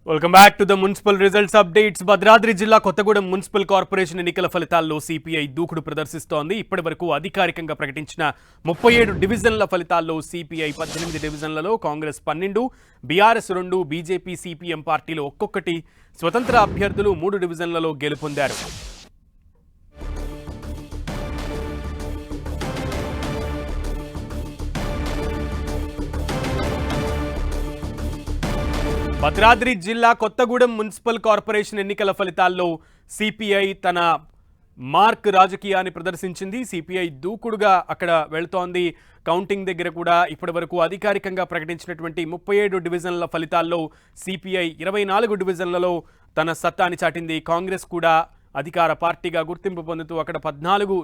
Welcome back to the municipal results updates. Bhadradri జిల్లా Kothagudem municipal corporation ఎన్నికల ఫలితాల్లో సిపిఐ దూకుడు ప్రదర్శిస్తోంది. ఇప్పటి వరకు అధికారికంగా ప్రకటించిన 37 డివిజన్ల ఫలితాల్లో సిపిఐ 18 డివిజన్లలో, కాంగ్రెస్ 12, బీఆర్ఎస్ 2, బీజేపీ సిపిఎం పార్టీలు ఒక్కొక్కటి, స్వతంత్ర అభ్యర్థులు 3 డివిజన్లలో గెలుపొందారు. భద్రాద్రి జిల్లా కొత్తగూడెం మున్సిపల్ కార్పొరేషన్ ఎన్నికల ఫలితాల్లో సిపిఐ తన మార్క్ రాజకీయాన్ని ప్రదర్శించింది. సిపిఐ దూకుడుగా అక్కడ వెళ్తోంది. కౌంటింగ్ దగ్గర కూడా ఇప్పటి వరకు అధికారికంగా ప్రకటించినటువంటి 37 డివిజన్ల ఫలితాల్లో సిపిఐ 24 డివిజన్లలో తన సత్తాని చాటింది. కాంగ్రెస్ కూడా అధికార పార్టీగా గుర్తింపు పొందుతూ అక్కడ 14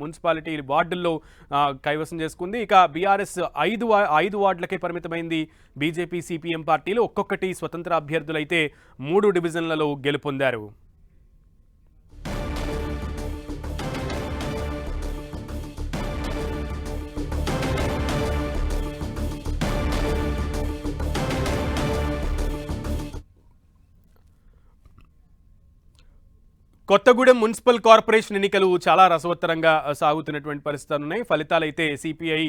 మున్సిపాలిటీ వార్డుల్లో కైవసం చేసుకుంది. ఇక బీఆర్ఎస్ 5 వార్డులకే పరిమితమైంది. బీజేపీ సిపిఎం పార్టీలు ఒక్కొక్కటి, స్వతంత్ర అభ్యర్థులైతే 3 డివిజన్లలో గెలుపొందారు. కొత్తగూడెం మున్సిపల్ కార్పొరేషన్ ఎన్నికలు చాలా రసవత్తరంగా సాగుతున్నటువంటి పరిస్థితులు ఉన్నాయి. ఫలితాలైతే సిపిఐ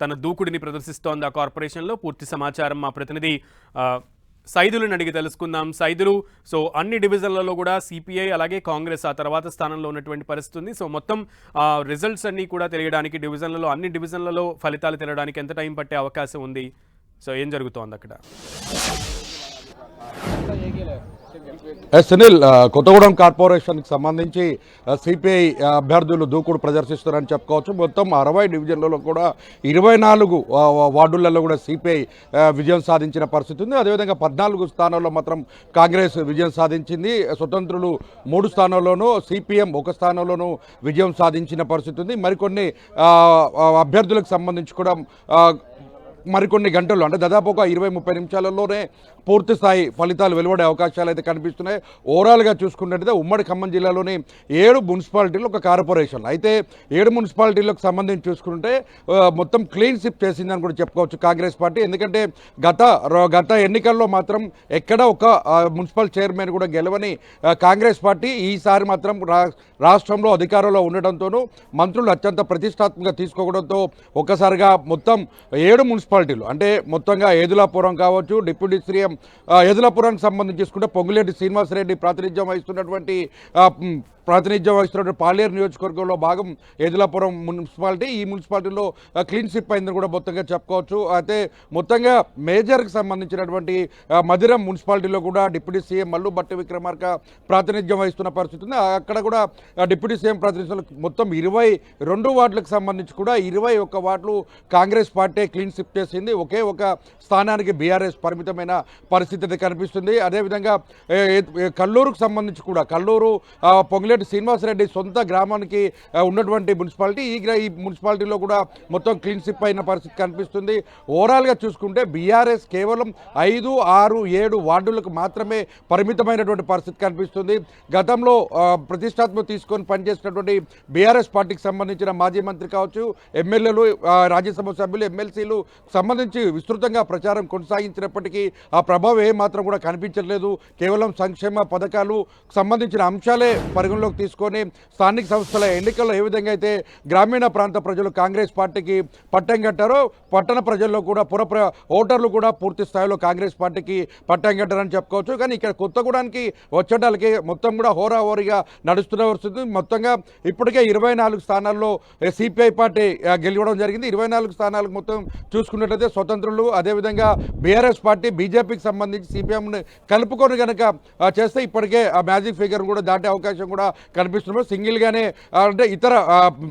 తన దూకుడిని ప్రదర్శిస్తోంది ఆ కార్పొరేషన్లో. పూర్తి సమాచారం మా ప్రతినిధి సైదులను అడిగి తెలుసుకుందాం. సైదులు, సో అన్ని డివిజన్లలో కూడా సిపిఐ అలాగే కాంగ్రెస్ ఆ తర్వాత స్థానంలో ఉన్నటువంటి పరిస్థితి ఉంది. సో మొత్తం రిజల్ట్స్ అన్నీ కూడా తెలియడానికి అన్ని డివిజన్లలో ఫలితాలు తెలియడానికి ఎంత టైం పట్టే అవకాశం ఉంది? సో ఏం జరుగుతోంది అక్కడ? సునీల్, కొత్తగూడెం కార్పొరేషన్కి సంబంధించి సిపిఐ అభ్యర్థులు దూకుడు ప్రదర్శిస్తున్నారని చెప్పుకోవచ్చు. మొత్తం 60 డివిజన్లలో కూడా 24 వార్డులలో కూడా సిపిఐ విజయం సాధించిన పరిస్థితి ఉంది. అదేవిధంగా 14 స్థానాల్లో మాత్రం కాంగ్రెస్ విజయం సాధించింది. స్వతంత్రులు 3 స్థానాల్లోనూ, సిపిఎం 1 స్థానంలోనూ విజయం సాధించిన పరిస్థితి ఉంది. మరికొన్ని అభ్యర్థులకు సంబంధించి కూడా మరికొన్ని గంటల్లో, అంటే దాదాపు ఒక 20-30 నిమిషాలలోనే పూర్తి స్థాయి ఫలితాలు వెలువడే అవకాశాలు అయితే కనిపిస్తున్నాయి. ఓవరాల్గా చూసుకున్నట్టయితే ఉమ్మడి ఖమ్మం జిల్లాలోని 7 మున్సిపాలిటీలు, ఒక కార్పొరేషన్ అయితే 7 మున్సిపాలిటీలకు సంబంధించి చూసుకుంటే మొత్తం క్లీన్ స్విప్ చేసిందని కూడా చెప్పుకోవచ్చు కాంగ్రెస్ పార్టీ. ఎందుకంటే గత ఎన్నికల్లో మాత్రం ఎక్కడ ఒక మున్సిపల్ చైర్మన్ కూడా గెలవని కాంగ్రెస్ పార్టీ ఈసారి మాత్రం రాష్ట్రంలో అధికారంలో ఉండడంతోనూ మంత్రులు అత్యంత ప్రతిష్టాత్మకంగా తీసుకోవడంతో ఒక్కసారిగా మొత్తం 7 మున్సిపాలిటీలు, అంటే మొత్తంగా ఏదులాపురం కావచ్చు, డిప్యూటీ సీఎం ఏదులాపురానికి సంబంధించి చూసుకుంటే పొంగులేటి శ్రీనివాసరెడ్డి ప్రాతినిధ్యం వహిస్తున్నటువంటి పాలేరు నియోజకవర్గంలో భాగం ఏదులాపురం మున్సిపాలిటీ. ఈ మున్సిపాలిటీలో క్లీన్ స్విప్ అయిందని కూడా మొత్తంగా చెప్పుకోవచ్చు. అయితే మొత్తంగా మేజర్కి సంబంధించినటువంటి మధిరం మున్సిపాలిటీలో కూడా డిప్యూటీ సీఎం మల్లు భట్టి విక్రమార్క ప్రాతినిధ్యం వహిస్తున్న పరిస్థితి ఉంది. అక్కడ కూడా డిప్యూటీ సీఎం ప్రాతినిధ్యంలో మొత్తం 22 వార్డులకు సంబంధించి కూడా 21 వార్డులు కాంగ్రెస్ పార్టీ క్లీన్ స్విప్ చేసింది. ఒకే ఒక స్థానానికి బీఆర్ఎస్ పరిమితమైన పరిస్థితి కనిపిస్తుంది. అదేవిధంగా కల్లూరుకు సంబంధించి కూడా కల్లూరు పొంగులేటి శ్రీనివాసరెడ్డి సొంత గ్రామానికి ఉన్నటువంటి మున్సిపాలిటీ. ఈ మున్సిపాలిటీలో కూడా మొత్తం క్లీన్ స్విప్ అయిన పరిస్థితి కనిపిస్తుంది. ఓవరాల్గా చూసుకుంటే బీఆర్ఎస్ కేవలం 5, 6, 7 వార్డులకు మాత్రమే పరిమితమైనటువంటి పరిస్థితి కనిపిస్తుంది. గతంలో ప్రతిష్టాత్మక తీసుకొని పనిచేసినటువంటి బీఆర్ఎస్ పార్టీకి సంబంధించిన మాజీ మంత్రి కావచ్చు, ఎమ్మెల్యేలు, రాజ్యసభ సభ్యులు, ఎమ్మెల్సీలు సంబంధించి విస్తృతంగా ప్రచారం కొనసాగించినప్పటికీ ఆ ప్రభావం ఏమాత్రం కూడా కనిపించట్లేదు. కేవలం సంక్షేమ పథకాలు సంబంధించిన అంశాలే పరిగణలోకి తీసుకొని స్థానిక సంస్థల ఎన్నికల్లో ఏ విధంగా అయితే గ్రామీణ ప్రాంత ప్రజలు కాంగ్రెస్ పార్టీకి పట్టం కట్టారో, పట్టణ ప్రజల్లో కూడా ఓటర్లు కూడా పూర్తి స్థాయిలో కాంగ్రెస్ పార్టీకి పట్టం కట్టారని చెప్పుకోవచ్చు. కానీ ఇక్కడ కొత్తగూడానికి వచ్చేటాలకి మొత్తం కూడా హోరాహోరీగా నడుస్తున్న వస్తుంది. మొత్తంగా ఇప్పటికే 24 స్థానాల్లో సిపిఐ పార్టీ గెలవడం జరిగింది. 24 స్థానాలకు మొత్తం చూసుకున్నట్లయితే స్వతంత్రులు, అదేవిధంగా బీఆర్ఎస్ పార్టీ, బీజేపీకి సంబంధించి సిపిఎంని కలుపుకొని కనుక చేస్తే ఇప్పటికే ఆ మ్యాజిక్ ఫిగర్ కూడా దాటే అవకాశం కూడా కనిపిస్తున్నారు. సింగిల్గానే అంటే ఇతర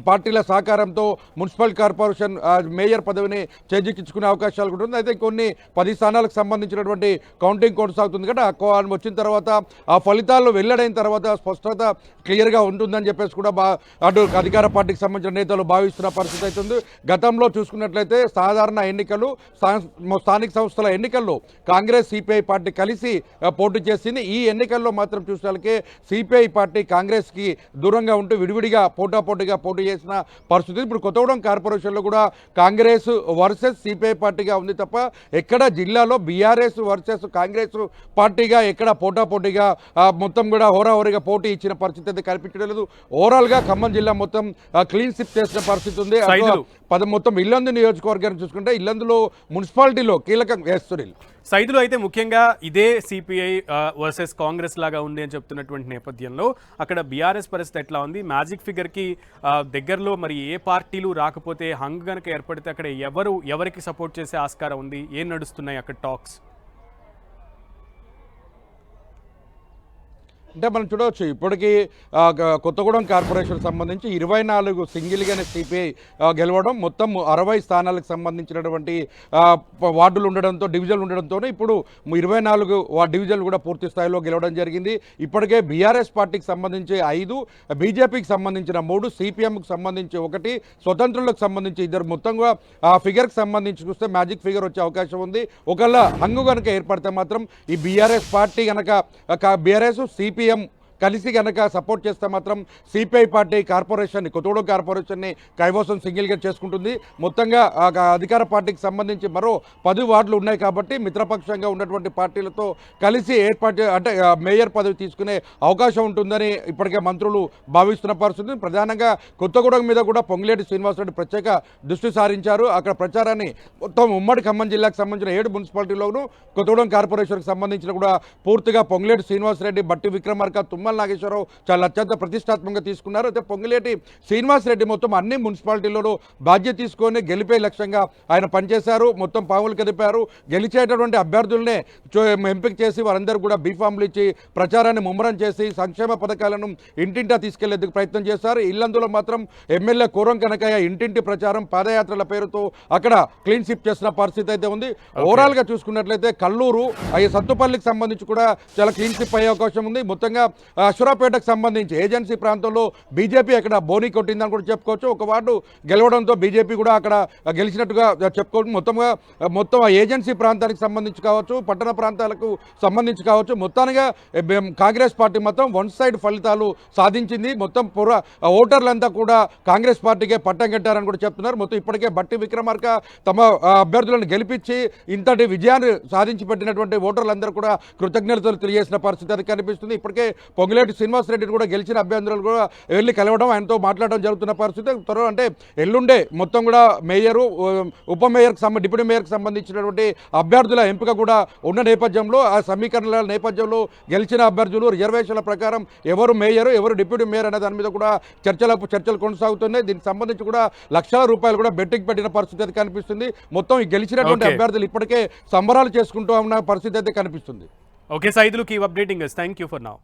పార్టీల సహకారంతో మున్సిపల్ కార్పొరేషన్ మేయర్ పదవిని చేజిక్కించుకునే అవకాశాలు ఉంటుంది. అయితే కొన్ని 10 స్థానాలకు సంబంధించినటువంటి కౌంటింగ్ కొనసాగుతుంది కదా, వచ్చిన తర్వాత ఆ ఫలితాలు వెల్లడైన తర్వాత స్పష్టత క్లియర్గా ఉంటుందని చెప్పేసి కూడా అటు అధికార పార్టీకి సంబంధించిన నేతలు భావిస్తున్న పరిస్థితి అవుతుంది. గతంలో చూసుకున్నట్లయితే సాధారణ ఎన్నికలు, స్థానిక సంస్థల ఎన్నికల్లో కాంగ్రెస్ సిపిఐ పార్టీ కలిసి పోటీ చేసింది. ఈ ఎన్నికల్లో మాత్రం చూసినట్లయితే సిపిఐ పార్టీ కాంగ్రెస్కి దూరంగా ఉంటూ విడివిడిగా పోటాపోటీగా పోటీ చేసిన పరిస్థితి. ఇప్పుడు కొత్తగూడెం కార్పొరేషన్లో కూడా కాంగ్రెస్ వర్సెస్ సిపిఐ పార్టీగా ఉంది తప్ప ఎక్కడ జిల్లాలో బీఆర్ఎస్ వర్సెస్ కాంగ్రెస్ పార్టీగా ఎక్కడ పోటాపోటీగా మొత్తం కూడా హోరాహోరీగా పోటీ ఇచ్చిన పరిస్థితి అయితే కనిపించడం లేదు. ఓవరాల్గా ఖమ్మం జిల్లా మొత్తం క్లీన్ స్విప్ చేసిన పరిస్థితి ఉంది. మొత్తం ఇల్లందు నియోజకవర్గాన్ని చూసుకుంటే ఇల్లందులో మున్సిపాలిటీలో కీలకంగా సునీల్ సైదులు అయితే ముఖ్యంగా ఇదే సిపిఐ వర్సెస్ కాంగ్రెస్ లాగా ఉంది అని చెప్తున్నటువంటి నేపథ్యంలో అక్కడ బీఆర్ఎస్ పరిస్థితి ఎట్లా ఉంది? మ్యాజిక్ ఫిగర్కి దగ్గరలో మరి ఏ పార్టీలు రాకపోతే హంగ్ కనుక ఏర్పడితే అక్కడ ఎవరికి సపోర్ట్ చేసే ఆస్కారం ఉంది? ఏం నడుస్తున్నాయి అక్కడ టాక్స్? అంటే మనం చూడవచ్చు ఇప్పటికీ కొత్తగూడెం కార్పొరేషన్ సంబంధించి 24 సింగిల్గానే సిపిఐ గెలవడం, మొత్తం 60 స్థానాలకు సంబంధించినటువంటి వార్డులు ఉండడంతో డివిజన్లు ఉండడంతో ఇప్పుడు 24 డివిజన్లు కూడా పూర్తి స్థాయిలో గెలవడం జరిగింది. ఇప్పటికే బీఆర్ఎస్ పార్టీకి సంబంధించి 5, బీజేపీకి సంబంధించిన 3, సిపిఎంకి సంబంధించి 1, స్వతంత్రులకు సంబంధించి 2, మొత్తంగా ఆ ఫిగర్కి సంబంధించి చూస్తే మ్యాజిక్ ఫిగర్ వచ్చే అవకాశం ఉంది. ఒకవేళ హంగు కనుక ఏర్పడితే మాత్రం ఈ బీఆర్ఎస్ పార్టీ కనుక బీఆర్ఎస్ సిపిఎం కలిసి కనుక సపోర్ట్ చేస్తే మాత్రం సిపిఐ పార్టీ కొత్తగూడెం కార్పొరేషన్ని కైవసం సింగిల్గా చేసుకుంటుంది. మొత్తంగా అధికార పార్టీకి సంబంధించి మరో 10 వార్డులు ఉన్నాయి కాబట్టి మిత్రపక్షంగా ఉన్నటువంటి పార్టీలతో కలిసి ఏర్పాటు అంటే మేయర్ పదవి తీసుకునే అవకాశం ఉంటుందని ఇప్పటికే మంత్రులు భావిస్తున్న పరిస్థితి. ప్రధానంగా కొత్తగూడెం మీద కూడా పొంగులేటి శ్రీనివాసరెడ్డి ప్రత్యేక దృష్టి సారించారు. అక్కడ ప్రచారాన్ని మొత్తం ఉమ్మడి ఖమ్మం జిల్లాకు సంబంధించిన 7 మున్సిపాలిటీలోనూ కొత్తగూడెం కార్పొరేషన్కి సంబంధించిన కూడా పూర్తిగా పొంగులేటి శ్రీనివాసరెడ్డి, బట్టి విక్రమార్క, తుమ్మల నాగేశ్వరరావు చాలా అత్యంత ప్రతిష్టాత్మకంగా తీసుకున్నారు. అయితే పొంగులేటి శ్రీనివాసరెడ్డి మొత్తం అన్ని మున్సిపాలిటీలలో బాధ్యత తీసుకొని గెలిపే లక్ష్యంగా ఆయన పనిచేశారు. మొత్తం పావులు కదిపారు. గెలిచేటటువంటి అభ్యర్థులనే ఎంపిక చేసి వారందరూ కూడా బీఫామ్లు ఇచ్చి ప్రచారాన్ని ముమ్మరం చేసి సంక్షేమ పథకాలను ఇంటింటా తీసుకెళ్లేందుకు ప్రయత్నం చేశారు. ఇల్లందులో మాత్రం ఎమ్మెల్యే కోరం కనకయ్య ఇంటింటి ప్రచారం పాదయాత్రల పేరుతో అక్కడ క్లీన్ స్విప్ చేసిన పరిస్థితి అయితే ఉంది. ఓవరాల్ గా చూసుకున్నట్లయితే కల్లూరు, సత్తుపల్లికి సంబంధించి కూడా చాలా క్లీన్ స్విప్ అయ్యే అవకాశం ఉంది. మొత్తంగా అశ్వరాపేటకు సంబంధించి ఏజెన్సీ ప్రాంతంలో బీజేపీ అక్కడ బోని కొట్టిందని కూడా చెప్పుకోవచ్చు. ఒక వార్డు గెలవడంతో బీజేపీ కూడా అక్కడ గెలిచినట్టుగా చెప్పుకోవచ్చు. మొత్తం ఆ ఏజెన్సీ ప్రాంతానికి సంబంధించి కావచ్చు, పట్టణ ప్రాంతాలకు సంబంధించి కావచ్చు, మొత్తానిగా కాంగ్రెస్ పార్టీ మొత్తం వన్ సైడ్ ఫలితాలు సాధించింది. మొత్తం ఓటర్లంతా కూడా కాంగ్రెస్ పార్టీకే పట్టం కట్టారని కూడా చెప్తున్నారు. మొత్తం ఇప్పటికే బట్టి విక్రమార్క తమ అభ్యర్థులను గెలిపించి ఇంతటి విజయాన్ని సాధించి పెట్టినటువంటి ఓటర్లందరూ కూడా కృతజ్ఞతలు తెలియజేసిన పరిస్థితి కనిపిస్తుంది. ఇప్పటికే పొంగులేటి శ్రీనివాసరెడ్డిని కూడా గెలిచిన అభ్యర్థులు కూడా వెళ్ళి కలవడం, ఆయనతో మాట్లాడడం జరుగుతున్న పరిస్థితి. త్వరలో అంటే ఎల్లుండే మొత్తం కూడా మేయరు, ఉప మేయర్కి డిప్యూటీ మేయర్కి సంబంధించినటువంటి అభ్యర్థుల ఎంపిక కూడా ఉన్న నేపథ్యంలో ఆ సమీకరణల నేపథ్యంలో గెలిచిన అభ్యర్థులు రిజర్వేషన్ల ప్రకారం ఎవరు మేయరు, ఎవరు డిప్యూటీ మేయర్ అనే దాని మీద కూడా చర్చలు కొనసాగుతున్నాయి. దీనికి సంబంధించి కూడా లక్షల రూపాయలు కూడా బెట్టింగ్ పెట్టిన పరిస్థితి అయితే కనిపిస్తుంది. మొత్తం గెలిచినటువంటి అభ్యర్థులు ఇప్పటికే సంబరాలు చేసుకుంటూ ఉన్న పరిస్థితి అయితే కనిపిస్తుంది. Okay Saidulu, keep updating us. Thank you for now.